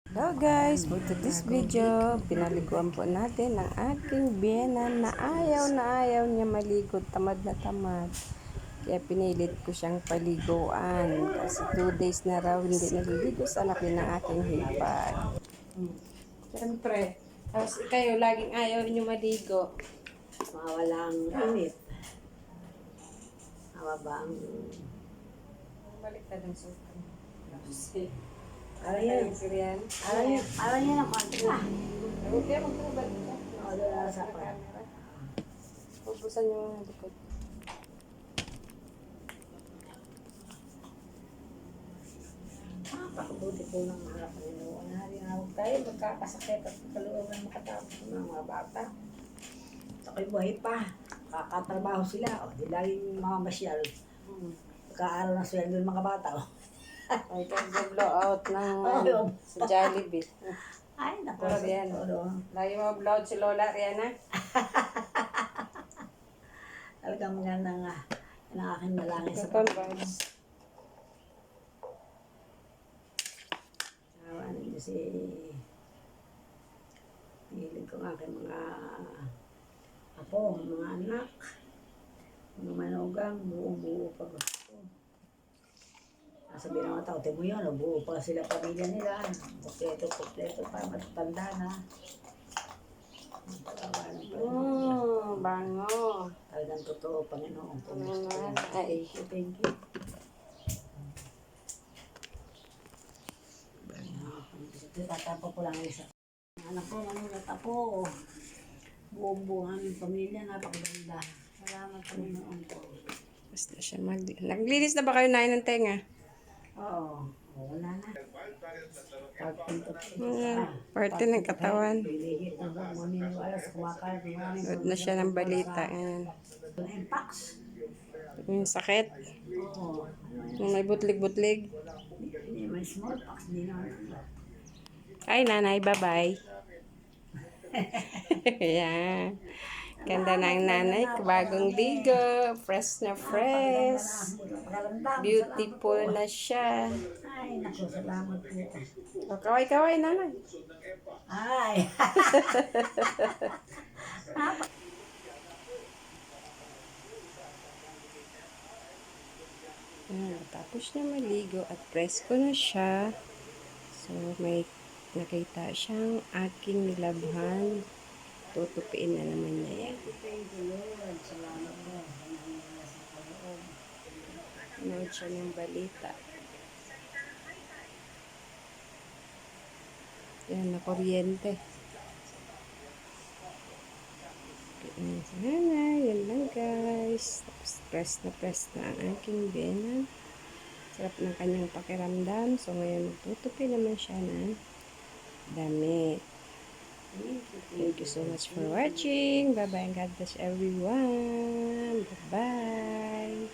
Hello guys, for today's video, pinaliguan po natin ang aking biyenan na ayaw niya maligo, tamad na tamad. Kaya pinilit ko siyang paliguan kasi 2 days na raw hindi naliligo sa laki ng aking hipag. Siyempre, tapos kayo laging ayaw niyo maligo. Mawalang init. Mababang. Balik na ng sultan. Alam niya. Sirian. Alam niya ng konti na. Okay, magpapabalik ka. Oo, doon na sa camera. Pupusan yung likod. Pakabuti po ng mga Panginoon. Huwag tayo magkakasakit at kalooban makatapos ng mga bata. At ako'y buhay pa. Kakatrabaho sila. O, di laging mga masyal. Pagka-araw ng sweldo ng mga bata. O. Ay, kag-blow out ng sa Jollibee. Ay, naku. Pero yan. Lagi mo blow out si Lola Riana. Talagang maganda nga. Yan ang aking malangin sa Cotton buds. Awan niyo si hilig ko ang aking mga apo, mga anak, mga manugang, buo-buo pa gusto. Sabi ng mga tao, mo yun, buo pa sila pamilya nila. Kompleto para matatanda na. Bango. Talagang totoo, Panginoon. Ay. Thank you. Tatapo ko lang isa. Anak ko, natapo. Buong-buo ang aming pamilya, napakaganda. Salamat Panginoon ko. Basta siya naglinis na ba kayo na ng tenga? Oo, wala na. Parte ng katawan. Pilihit na ba, maniniwala sa kumakain. Nood na siya ng balita. Ayan. Impax. Yung sakit. Oo. Yung may butlig-butlig. Hindi, may smallpox. Hindi na. Ay, nanay, bye-bye. Ayan. Ganda ng nanay. Bagong ligo. Fresh na fresh. Beautiful na siya. Ay, naku, salamat po. O, kaway-kaway, nanay. Ay. Tapos na maligo at presko na siya. So, may nakita siyang aking nilabhan. Tutupiin na naman niya yan. Thank you, Lord. Salamat po. Nanood siya ng balita. Yan, na kuryente. Yan si nanay. Yan lang guys. Tapos press na ang aking bena. Sarap ng kanyang pakiramdam. So ngayon magtutupi naman siya ng damit. Thank you so much for watching. Bye-bye and God bless everyone. Bye-bye.